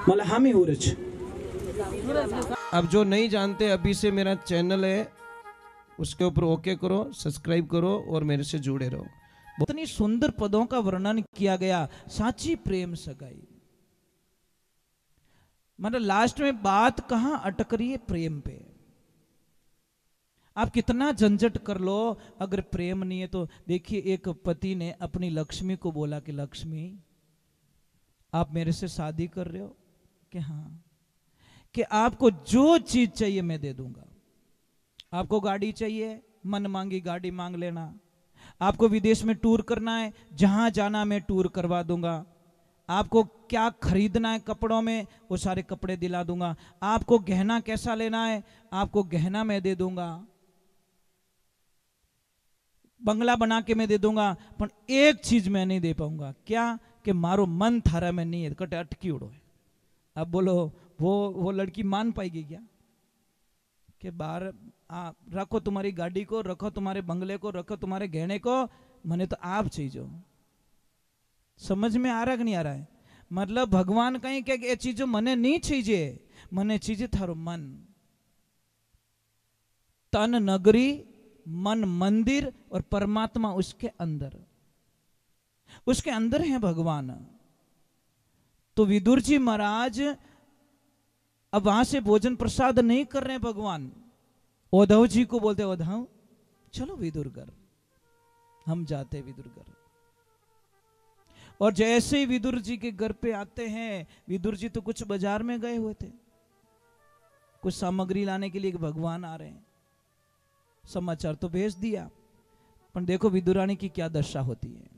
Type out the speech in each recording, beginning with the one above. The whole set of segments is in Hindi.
मतलब हम ही हो रहे। अब जो नहीं जानते, अभी से मेरा चैनल है उसके ऊपर ओके करो, सब्सक्राइब करो और मेरे से जुड़े रहो। इतनी सुंदर पदों का वर्णन किया गया, साची प्रेम सगाई। मतलब लास्ट में बात कहां अटक रही है? प्रेम पे। आप कितना झंझट कर लो, अगर प्रेम नहीं है तो देखिए, एक पति ने अपनी लक्ष्मी को बोला कि लक्ष्मी, आप मेरे से शादी कर रहे हो? कि हाँ। कि आपको जो चीज चाहिए मैं दे दूंगा। आपको गाड़ी चाहिए, मन मांगी गाड़ी मांग लेना। आपको विदेश में टूर करना है, जहां जाना मैं टूर करवा दूंगा। आपको क्या खरीदना है कपड़ों में, वो सारे कपड़े दिला दूंगा। आपको गहना कैसा लेना है, आपको गहना मैं दे दूंगा। बंगला बना के मैं दे दूंगा, पर एक चीज मैं नहीं दे पाऊंगा। क्या? कि मारो मन थारा में नहीं है, कटे अटकी उड़ो है। अब बोलो, वो लड़की मान पाएगी क्या? कि बाहर रखो तुम्हारी गाड़ी को, रखो तुम्हारे बंगले को, रखो तुम्हारे गहने को, मने तो आप चाहिए। समझ में आ रहा कि नहीं आ रहा है? मतलब भगवान कहीं के ये चीजों मने नहीं चाहिए, मने चाहिए थारो मन। तन नगरी, मन मंदिर और परमात्मा उसके अंदर, उसके अंदर है भगवान। तो विदुर जी महाराज अब वहां से भोजन प्रसाद नहीं कर रहे हैं भगवान। उद्धव जी को बोलते, उद्धव चलो विदुरगढ़, हम जाते विदुरगढ़। और जैसे ही विदुर जी के घर पे आते हैं, विदुर जी तो कुछ बाजार में गए हुए थे, कुछ सामग्री लाने के लिए भगवान आ रहे हैं। समाचार तो भेज दिया, पर देखो विदुरानी की क्या दशा होती है।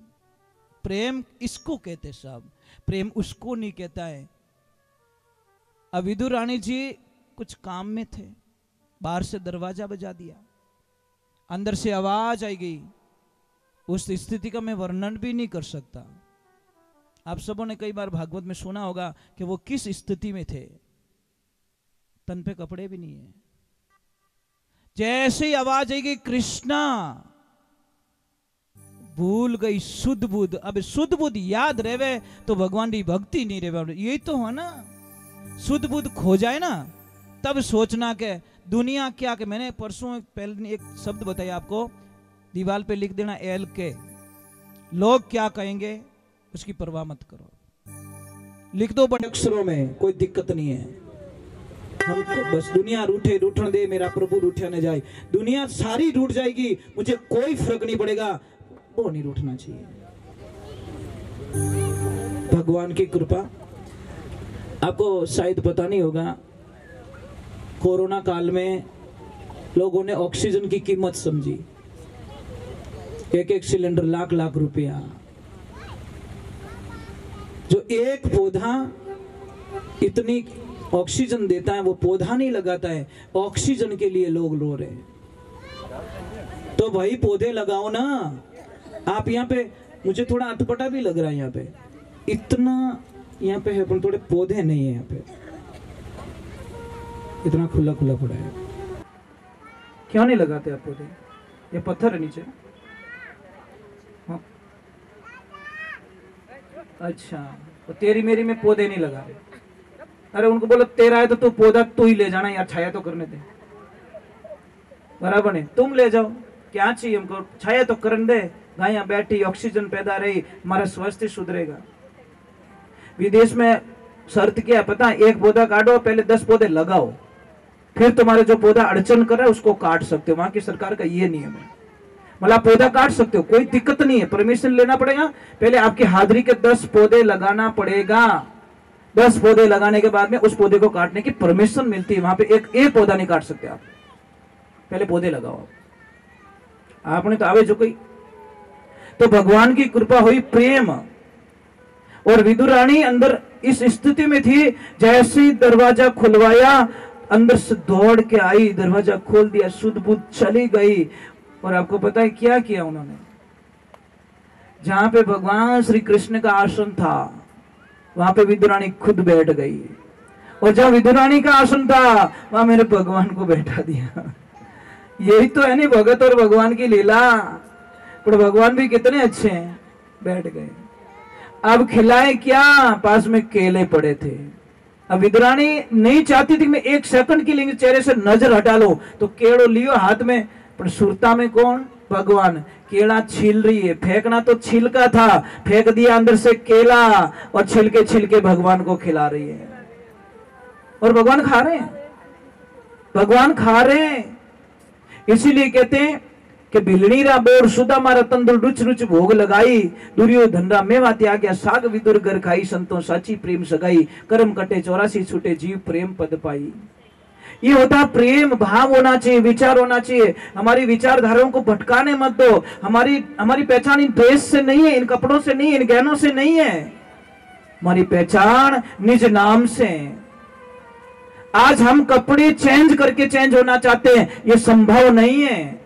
प्रेम इसको कहते सब, प्रेम उसको नहीं कहता है। अब विदुर रानी जी कुछ काम में थे, बाहर से दरवाजा बजा दिया, अंदर से आवाज आई गई। उस स्थिति का मैं वर्णन भी नहीं कर सकता। आप सबों ने कई बार भागवत में सुना होगा कि वो किस स्थिति में थे। तन पे कपड़े भी नहीं है। जैसे ही आवाज आई गई कृष्णा, भूल गई शुद्ध बुद्ध। अब शुद्ध बुद्ध याद रहे तो भगवान की भक्ति नहीं रहे। यही तो है ना, शुद्ध बुद्ध खो जाए ना, तब सोचना के दुनिया क्या। के मैंने परसों पहले एक शब्द बताया आपको, दीवार पे लिख देना एल के, लोग क्या कहेंगे उसकी परवाह मत करो। लिख दो बड़े अक्षरों में, कोई दिक्कत नहीं है। हमको बस दुनिया रूठे रूठन दे, मेरा प्रभु रूठा न जाए। दुनिया सारी रूठ जाएगी, मुझे कोई फर्क नहीं पड़ेगा, वो नहीं रूठना चाहिए। भगवान की कृपा। आपको शायद पता नहीं होगा, कोरोना काल में लोगों ने ऑक्सीजन की कीमत समझी। एक एक सिलेंडर लाख लाख रुपया। जो एक पौधा इतनी ऑक्सीजन देता है, वो पौधा नहीं लगाता है। ऑक्सीजन के लिए लोग रो रहे हैं। तो भाई पौधे लगाओ ना। आप यहाँ पे, मुझे थोड़ा अटपटा भी लग रहा है यहाँ पे, इतना यहाँ पे है पर थोड़े पौधे नहीं है यहाँ पे, इतना खुला खुला पड़ा है। क्यों नहीं लगाते आप पौधे? ये पत्थर है नीचे। हाँ। अच्छा, तो तेरी मेरी में पौधे नहीं लगा रहे। अरे उनको बोलो तेरा है तो तू पौधा तू ही ले जाना यार, छाया तो करने दे। बराबर नहीं, तुम ले जाओ, क्या चाहिए हमको, छाया तो करने दे। गायें बैठी, ऑक्सीजन पैदा रही, हमारा स्वास्थ्य सुधरेगा। विदेश में शर्त क्या है पता? एक पौधा काटो, पहले 10 पौधे लगाओ, फिर तुम्हारे जो पौधा अड़चन कर रहा है उसको काट सकते हो। वहां की सरकार का ये नियम है। मतलब पौधा काट सकते हो, कोई दिक्कत नहीं है, परमिशन लेना पड़ेगा। पहले आपकी हाजिरी के 10 पौधे लगाना पड़ेगा। 10 पौधे लगाने के बाद में उस पौधे को काटने की परमिशन मिलती है। वहां पे एक पौधा नहीं काट सकते आप, पहले पौधे लगाओ। आपने तो आवे जो कोई। तो भगवान की कृपा हुई, प्रेम। और विदुर रानी अंदर इस स्थिति में थी, जैसे दरवाजा खुलवाया, अंदर से दौड़ के आई, दरवाजा खोल दिया, शुद्ध बुद्ध चली गई। और आपको पता है क्या किया उन्होंने? जहां पे भगवान श्री कृष्ण का आसन था, वहां पे विदुर रानी खुद बैठ गई। और जहां विदुर रानी का आसन था, वहां मेरे भगवान को बैठा दिया। यही तो है नहीं भगत और भगवान की लीला। पर भगवान भी कितने अच्छे हैं, बैठ गए। अब खिलाए क्या? पास में केले पड़े थे, अब विदुरानी नहीं चाहती थी कि मैं 1 सेकंड के लिए चेहरे से नजर हटा लो, तो केड़ो लियो हाथ में, पर सुरता में कौन? भगवान। केला छील रही है, फेंकना तो छिलका था, फेंक दिया अंदर से केला, और छिलके छिलके भगवान को खिला रही है, और भगवान खा रहे हैं, भगवान खा रहे हैं। इसीलिए कहते हैं कि बिलनी रा बोर सुदा मारा तंदुल रुच रुच भोग लगाई, दुर्योधन रा मेवा त्याग्या साग विदुर घर खाई, संतों साची प्रेम सगाई, कर्म कटे 84 छूटे जीव प्रेम पद पाई। ये होता प्रेम भाव होना चाहिए, विचार होना चाहिए। हमारी विचारधाराओं को भटकाने मत दो। हमारी पहचान इन ड्रेस से नहीं है, इन कपड़ों से नहीं है, इन गहनों से नहीं है, हमारी पहचान निज नाम से। आज हम कपड़े चेंज करके चेंज होना चाहते हैं, ये संभव नहीं है।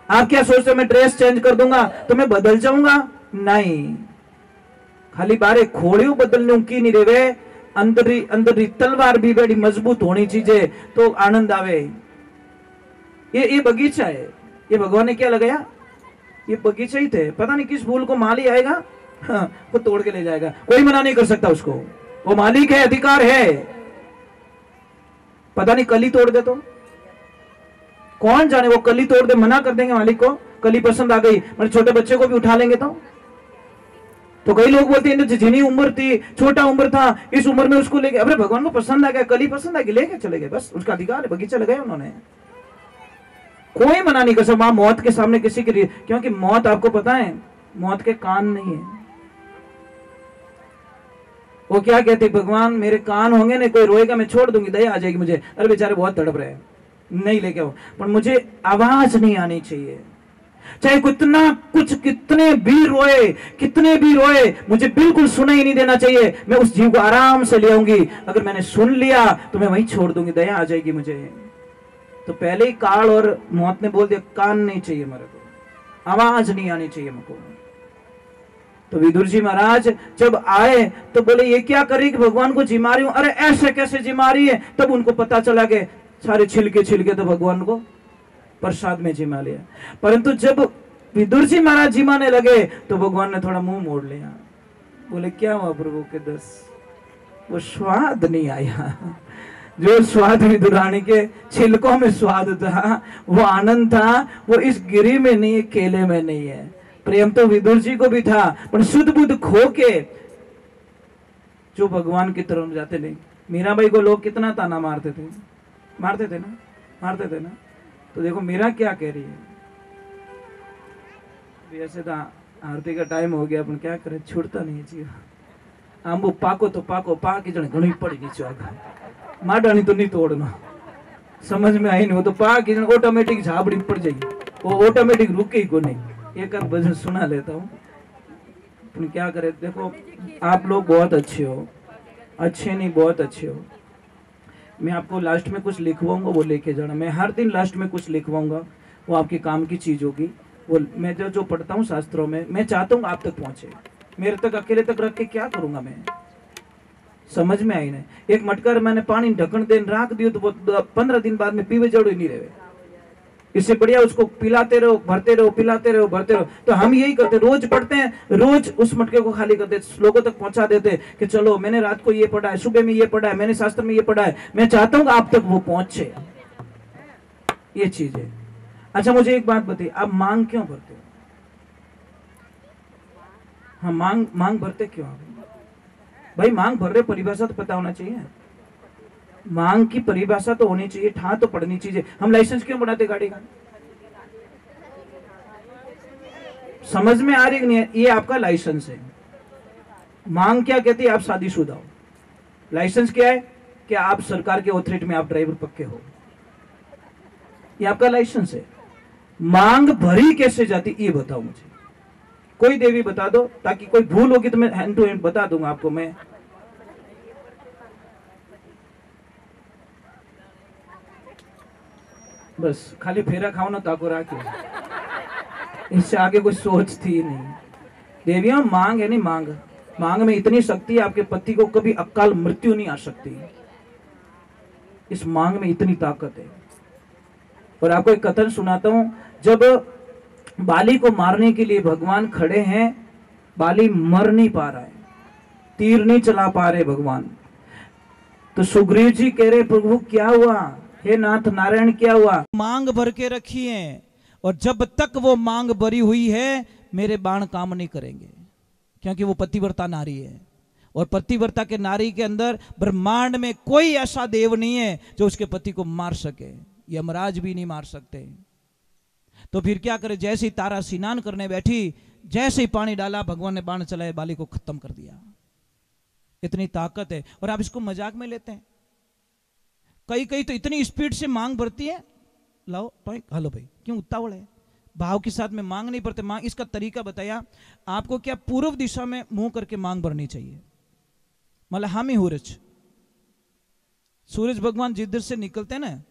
आप क्या सोचते हो मैं ड्रेस चेंज कर दूंगा तो मैं बदल जाऊंगा? नहीं, खाली बारे खोड़ियों बदलने की नहीं रेवे, अंदरी तलवार भी बड़ी मजबूत होनी चाहिए तो आनंद आवे। ये बगीचा है, ये भगवान ने क्या लगाया? ये बगीचा ही थे, पता नहीं किस फूल को माली आएगा, हाँ, वो तोड़ के ले जाएगा, कोई मना नहीं कर सकता उसको, वो मालिक है, अधिकार है। पता नहीं कली तोड़ दे तो कौन जाने, वो कली तोड़ दे, मना कर देंगे मालिक को, कली पसंद आ गई, मतलब छोटे बच्चे को भी उठा लेंगे तो कई लोग बोलते हैं जितनी उम्र थी, छोटा उम्र था, इस उम्र में उसको लेके, अरे भगवान को पसंद आ गया, कली पसंद आ गई, लेके चले गए, बस उसका अधिकार है, बगीचा लगाया उन्होंने, कोई मना नहीं कर सकता। वहां मौत के सामने किसी की, क्योंकि मौत आपको पता है मौत के कान नहीं है। वो क्या कहते, भगवान मेरे कान होंगे ना, कोई रोएगा मैं छोड़ दूंगी, दया आ जाएगी मुझे, अरे बेचारे बहुत तड़प रहे हैं, नहीं लेके आओ, पर मुझे आवाज नहीं आनी चाहिए, चाहे कितने भी रोए, मुझे बिल्कुल सुना ही नहीं देना चाहिए। मैं उस जीव को आराम से ले आऊंगी, अगर मैंने सुन लिया तो मैं वहीं छोड़ दूंगी, दया आ जाएगी मुझे। तो पहले ही काल और मौत ने बोल दिया, कान नहीं चाहिए मेरे को, आवाज नहीं आनी चाहिए मेरे को। तो विदुर जी महाराज जब आए तो बोले ये क्या कर रही कि भगवान को जिमा रही हूं, अरे ऐसे कैसे जिमा रही है? तब उनको पता चला कि सारे छिलके तो भगवान को प्रसाद में जिमा लिया। परंतु जब विदुर जी महाराज जिमाने लगे तो भगवान ने थोड़ा मुंह मोड़ लिया, बोले क्या हुआ प्रभु के दस, वो स्वाद नहीं आया, जो स्वाद विदुरानी के छिलकों में स्वाद था, वो आनंद था, वो इस गिरी में नहीं है, केले में नहीं है। प्रेम तो विदुर जी को भी था, पर शुद्ध बुद्ध खो के जो भगवान की तरफ जाते नहीं। मीराबाई को लोग कितना ताना मारते थे ना। तो देखो मीरा क्या कह रही है, वैसे तो आरती का टाइम हो गया, अपन क्या करे, छूटता नहीं जीव। आंबू पाको तो पाको, पाकी जने घणी पड़ी नीचे आगा, माडानी तो नहीं तोड़ना, समझ में आई नहीं, वो तो पाकी जने ऑटोमेटिक झाबड़ी पड़ जाएगी, वो ऑटोमेटिक रुके ही को नहीं। एक आध भजन सुना लेता हूँ, अपन क्या करे। देखो आप लोग बहुत अच्छे हो, अच्छे नहीं बहुत अच्छे हो। मैं आपको लास्ट में कुछ लिखवाऊंगा, वो लेके जाना। मैं हर दिन लास्ट में कुछ लिखवाऊंगा, वो आपके काम की चीज होगी। वो मैं जो पढ़ता हूँ शास्त्रों में, मैं चाहता हूँ आप तक पहुंचे, मेरे तक अकेले तक रख के क्या करूंगा मैं, समझ में आई नहीं। एक मटकर मैंने पानी ढक्कन देन राख दियो तो वो 15 दिन बाद में पीवे जड़ो ही नहीं रहे, इससे बढ़िया उसको पिलाते रहो, भरते रहो, पिलाते रहो, भरते रहो। तो हम यही करते, रोज पढ़ते हैं, रोज उस मटके को खाली करते, लोगों तक पहुंचा देते कि चलो मैंने रात को ये पढ़ा है, सुबह में ये पढ़ा है, मैंने शास्त्र में ये पढ़ा है। मैं चाहता हूं आप तक वो पहुंचे, ये चीज है। अच्छा मुझे एक बात बताइए, आप मांग क्यों भरते हो? हाँ मांग भरते क्यों आप? भाई मांग भर रहे, परिभाषा तो पता होना चाहिए, मांग की परिभाषा तो होनी चाहिए, ठा तो पढ़नी चाहिए। हम लाइसेंस क्यों बनाते गाड़ी का? समझ में आ रही नहीं है? ये आपका लाइसेंस है। मांग क्या कहती है? आप शादीशुदा हो। लाइसेंस क्या है? कि आप सरकार के ऑथोरिटी में आप ड्राइवर पक्के हो, ये आपका लाइसेंस है। मांग भरी कैसे जाती ये बताओ मुझे, कोई देवी बता दो, ताकि कोई भूल होगी तो मैं हैंड टू हैंड बता दूंगा आपको। मैं बस खाली फेरा खाओ ना ताको राखी, इससे आगे कोई सोच थी नहीं। देवियां मांग है नहीं, मांग में इतनी शक्ति है, आपके पति को कभी अकाल मृत्यु नहीं आ सकती, इस मांग में इतनी ताकत है। और आपको एक कथन सुनाता हूं, जब बाली को मारने के लिए भगवान खड़े हैं, बाली मर नहीं पा रहा है, तीर नहीं चला पा रहे भगवान, तो सुग्रीव जी कह रहे प्रभु क्या हुआ, हे नाथ नारायण क्या हुआ। मांग भर के रखी है और जब तक वो मांग भरी हुई है मेरे बाण काम नहीं करेंगे, क्योंकि वो पतिव्रता नारी है और पतिव्रता के नारी के अंदर ब्रह्मांड में कोई ऐसा देव नहीं है जो उसके पति को मार सके, यमराज भी नहीं मार सकते। तो फिर क्या करे, जैसे ही तारा स्नान करने बैठी, जैसे ही पानी डाला भगवान ने बाण चलाए, बाली को खत्म कर दिया। इतनी ताकत है और आप इसको मजाक में लेते हैं। कई कई तो इतनी स्पीड से मांग भरती है, लाओ हेलो भाई क्यों उतावल है, भाव के साथ में मांग नहीं भरते। मांग इसका तरीका बताया आपको, क्या पूर्व दिशा में मुंह करके मांग भरनी चाहिए, मतलब हामी सूरज, सूरज भगवान जिधर से निकलते हैं ना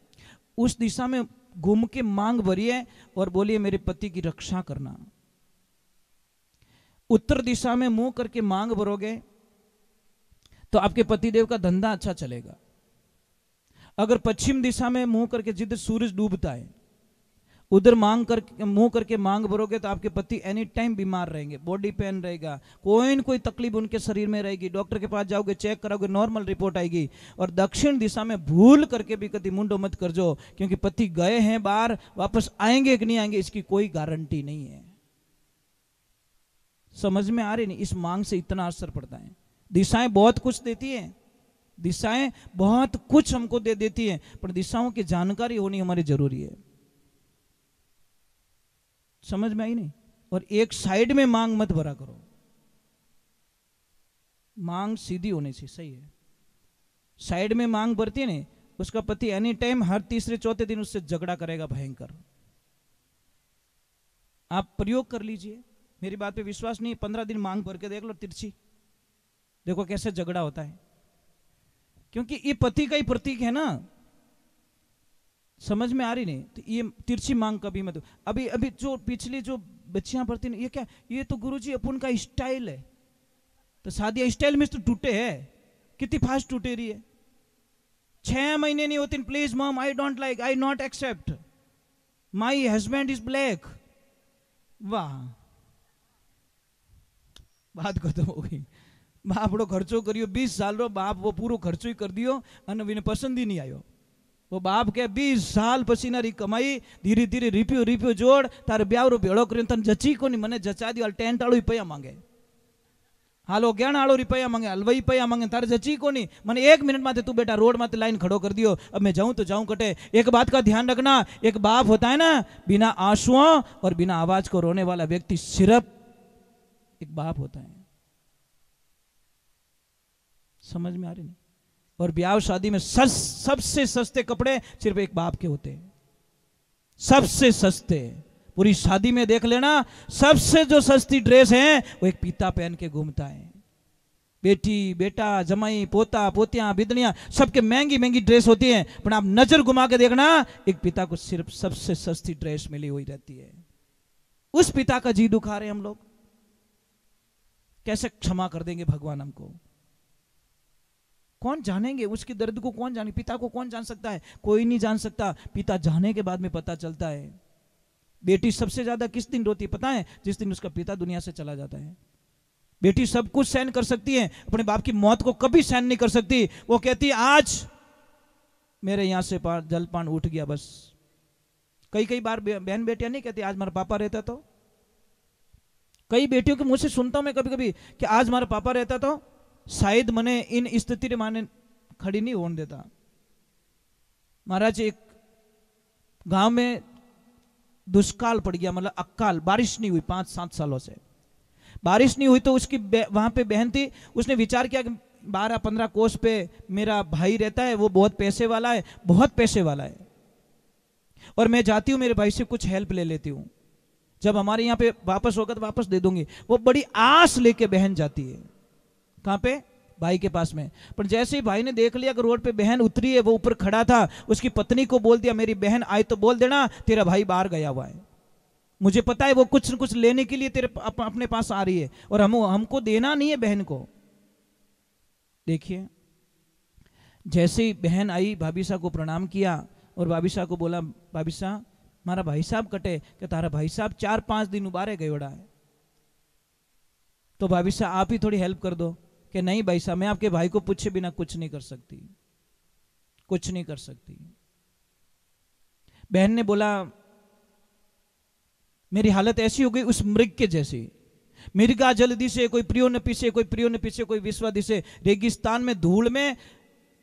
उस दिशा में घूम के मांग भरिए और बोलिए मेरे पति की रक्षा करना। उत्तर दिशा में मुंह करके मांग भरोगे तो आपके पतिदेव का धंधा अच्छा चलेगा। अगर पश्चिम दिशा में मुंह करके जिधर सूरज डूबता है उधर मुंह करके मांग भरोगे तो आपके पति एनी टाइम बीमार रहेंगे, बॉडी पेन रहेगा, कोई न कोई तकलीफ उनके शरीर में रहेगी। डॉक्टर के पास जाओगे, चेक कराओगे, नॉर्मल रिपोर्ट आएगी। और दक्षिण दिशा में भूल करके भी कभी मुंडो मत कर जो, क्योंकि पति गए हैं बाहर, वापस आएंगे कि नहीं आएंगे इसकी कोई गारंटी नहीं है। समझ में आ रही नहीं, इस मांग से इतना असर पड़ता है। दिशाएं बहुत कुछ देती है, दिशाएं बहुत कुछ हमको दे देती है, पर दिशाओं की जानकारी होनी हमारी जरूरी है। समझ में आई नहीं। और एक साइड में मांग मत भरा करो, मांग सीधी होनी चाहिए, सही है। साइड में मांग भरती है ना, उसका पति एनी टाइम हर तीसरे चौथे दिन उससे झगड़ा करेगा भयंकर। आप प्रयोग कर लीजिए, मेरी बात पे विश्वास नहीं, 15 दिन मांग भर के देख लो तिरछी, देखो कैसे झगड़ा होता है, क्योंकि ये पति का ही प्रतीक है ना। समझ में आ रही नहीं, तो ये तिरछी मांग कभी मत। अभी अभी जो पिछली जो बच्चियां पढ़ती हैं, ये क्या, ये तो गुरुजी अपन का स्टाइल है। तो शादी स्टाइल में तो टूटे है, कितनी फास्ट टूटे रही है। 6 महीने नहीं होते, please mom I don't like, I not accept, my husband is black. वाह, बात खत्म हो गई। बापड़ो खर्चो करियो 20 साल रो, बाप वो पूरो खर्चो ही कर दियो અને વિને પસંદ ही नहीं आयो। वो बाप के 20 साल पसीना री कमाई धीरे धीरे रिपियो रिपियो जोड़ तारे ब्यावरो भेड़ो करियो तन जची को नहीं, मने जचा दियो। टेंट आळो रुपया मांगे, हालो 11 आळो रुपया मांगे, हलवाई रुपया मांगे, तारे जची को नहीं। मने 1 मिनट माते तू बेटा रोड माते लाइन खड़ो कर दियो, अब मैं जाऊं तो जाऊं कटे। एक बात का ध्यान रखना, एक बाप होता है ना, बिना आंसुओं और बिना आवाज को रोने वाला व्यक्ति सिर्फ एक बाप होता है। समझ में आ रही नहीं। और ब्याह शादी में सबसे सस्ते कपड़े सिर्फ एक बाप के होते हैं, सबसे सस्ते। पूरी शादी में देख लेना, सबसे जो सस्ती ड्रेस है वो एक पिता पहन के घूमता है। बेटी बेटा जमाई पोता पोतियां बिदनियां सबके महंगी महंगी ड्रेस होती है, पर आप नजर घुमा के देखना, एक पिता को सिर्फ सबसे सस्ती ड्रेस मिली हुई रहती है। उस पिता का जी दुखा रहे हम लोग, कैसे क्षमा कर देंगे भगवान हमको? कौन जानेंगे उसके दर्द को? कौन जाने? पिता को कौन जान सकता है? कोई नहीं जान सकता। पिता जाने के बाद में पता चलता है। बेटी सबसे ज्यादा किस दिन रोती है पता है? जिस दिन उसका पिता दुनिया से चला जाता है। बेटी सब कुछ सहन कर सकती है, अपने बाप की मौत को कभी सहन नहीं कर सकती। वो कहती है आज मेरे यहां से जलपान उठ गया बस। कई बार बहन बेटियां नहीं कहती आज हमारा पापा रहता तो। कई बेटियों के मुंह से सुनता हूं मैं कभी कभी कि आज हमारा पापा रहता तो शायद मने इन स्थिति रे माने खड़ी नहीं होने देता। महाराज एक गांव में दुष्काल पड़ गया, मतलब अकाल, बारिश नहीं हुई 5-7 सालों से बारिश नहीं हुई। तो उसकी वहां पे बहन थी, उसने विचार किया कि 12-15 कोस पे मेरा भाई रहता है, वो बहुत पैसे वाला है, बहुत पैसे वाला है, और मैं जाती हूँ मेरे भाई से कुछ हेल्प ले लेती हूँ, जब हमारे यहाँ पे वापस होगा तो वापस दे दूंगी। वो बड़ी आस लेके बहन जाती है, कहां पे? भाई के पास में। पर जैसे ही भाई ने देख लिया कि रोड पे बहन उतरी है, वो ऊपर खड़ा था, उसकी पत्नी को बोल दिया मेरी बहन आई तो बोल देना तेरा भाई बाहर गया हुआ है, मुझे पता है वो कुछ न कुछ लेने के लिए तेरे अपने पास आ रही है, और हमको देना नहीं है बहन को। देखिए जैसे ही बहन आई, भाभी साहब को प्रणाम किया और भाभी साहब को बोला भाभी साहब हमारा भाई साहब कटे, कि तारा भाई साहब 4-5 दिन उबारे गयोड़ा है, तो भाभी साहब आप ही थोड़ी हेल्प कर दो। कि नहीं भाई साहब मैं आपके भाई को पूछे बिना कुछ नहीं कर सकती। कुछ नहीं कर सकती। बहन ने बोला मेरी हालत ऐसी हो गई उस मृग के जैसी, मिर्गा जल दिसे, कोई प्रियो न पीसे, कोई प्रियो न पीसे, कोई विश्वा दिसे। रेगिस्तान में धूल में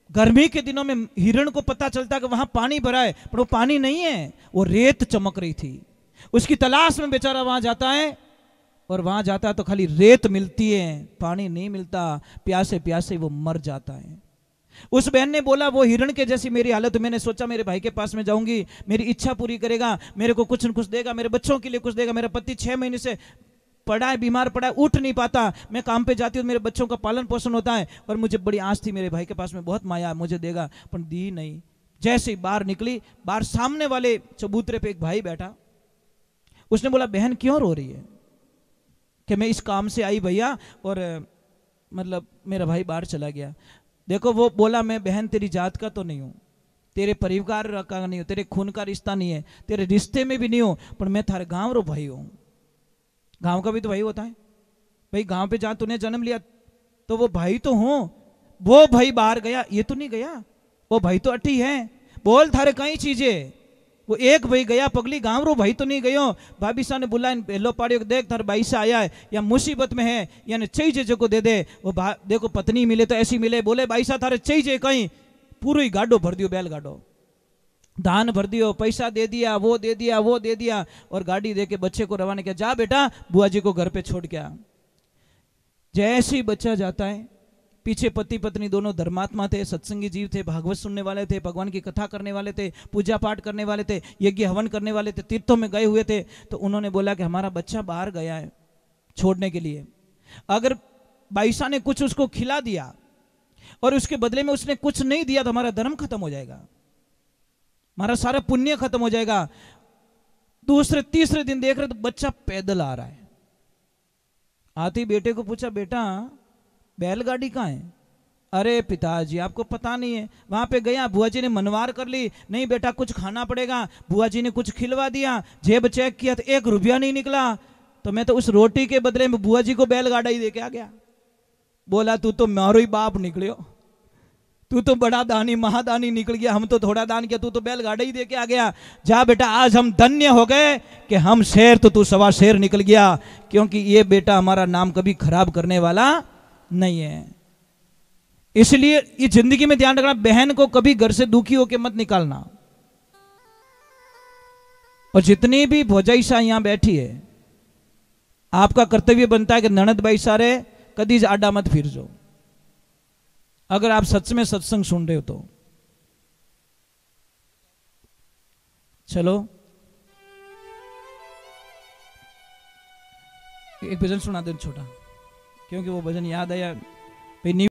गर्मी के दिनों में हिरण को पता चलता कि वहां पानी भरा है, पर वो पानी नहीं है, वो रेत चमक रही थी। उसकी तलाश में बेचारा वहां जाता है, और वहां जाता है तो खाली रेत मिलती है, पानी नहीं मिलता, प्यासे प्यासे वो मर जाता है। उस बहन ने बोला वो हिरण के जैसी मेरी हालत। मैंने सोचा मेरे भाई के पास में जाऊंगी, मेरी इच्छा पूरी करेगा, मेरे को कुछ न कुछ देगा, मेरे बच्चों के लिए कुछ देगा। मेरा पति 6 महीने से पड़ा है, बीमार पड़ा है, उठ नहीं पाता। मैं काम पे जाती हूँ, मेरे बच्चों का पालन पोषण होता है, और मुझे बड़ी आस थी मेरे भाई के पास में बहुत माया, मुझे देगा, पर दी नहीं। जैसे ही बाहर निकली, बाहर सामने वाले चबूतरे पे एक भाई बैठा। उसने बोला बहन क्यों रो रही है? कि मैं इस काम से आई भैया, और मतलब मेरा भाई बाहर चला गया। देखो वो बोला मैं बहन तेरी जात का तो नहीं हूं, तेरे परिवार का नहीं हूं, तेरे खून का रिश्ता नहीं है, तेरे रिश्ते में भी नहीं हूं, पर मैं थारे गांव रो भाई हूं। गांव का भी तो भाई होता है भाई, गांव पे जहां तूने जन्म लिया तो वो भाई तो हूं। वो भाई बाहर गया, ये तो नहीं गया, वो भाई तो अटी है। बोल थारे कई चीजें, वो एक भाई गया पगली, गांव रो भाई तो नहीं गयो। भाभी साहब ने बुलाया, पहलो पाड़ियो देख थार भाई से आया है या मुसीबत में है, यानी चाहिए जो दे दे। वो देखो पत्नी मिले तो ऐसी मिले। बोले भाई साहब थारे चाहिए कहीं, पूरा ही गाडो भर दियो, बैल गाडो धान भर दियो, पैसा दे दिया, वो दे दिया, वो दे दिया, और गाड़ी दे के बच्चे को रवाना किया, जा बेटा बुआ जी को घर पे छोड़ के आ। जैसे ही बच्चा जाता है, पीछे पति पत्नी दोनों धर्मात्मा थे, सत्संगी जीव थे, भागवत सुनने वाले थे, भगवान की कथा करने वाले थे, पूजा पाठ करने वाले थे, यज्ञ हवन करने वाले थे, तीर्थों में गए हुए थे। तो उन्होंने बोला कि हमारा बच्चा बाहर गया है छोड़ने के लिए, अगर बाईसा ने कुछ उसको खिला दिया और उसके बदले में उसने कुछ नहीं दिया तो हमारा धर्म खत्म हो जाएगा, हमारा सारा पुण्य खत्म हो जाएगा। दूसरे तीसरे दिन देख रहे तो बच्चा पैदल आ रहा है। आते ही बेटे को पूछा बेटा बैलगाड़ी कहाँ है? अरे पिताजी आपको पता नहीं है, वहां पे गया, बुआ जी ने मनवार कर ली, नहीं बेटा कुछ खाना पड़ेगा। बुआ जी ने कुछ खिलवा दिया, जेब चेक किया तो 1 रुपया नहीं निकला, तो मैं तो उस रोटी के बदले में बुआ जी को बैलगाड़ा ही दे के आ गया। बोला तू तो मारो ही बाप निकलियो, तू तो बड़ा दानी महादानी निकल गया, हम तो थोड़ा दान किया, तू तो बैलगाड़ा ही दे के आ गया। जा बेटा आज हम धन्य हो गए कि हम शेर तो तू सवा शेर निकल गया, क्योंकि ये बेटा हमारा नाम कभी खराब करने वाला नहीं है। इसलिए ये जिंदगी में ध्यान रखना, बहन को कभी घर से दुखी होकर मत निकालना। और जितनी भी भौजाई सा यहां बैठी है, आपका कर्तव्य बनता है कि ननद भाई सारे कदी आडा मत फिर जाओ, अगर आप सच में सत्संग सुन रहे हो तो। चलो एक भजन सुना दो छोटा, क्योंकि वो भजन याद आया भाई।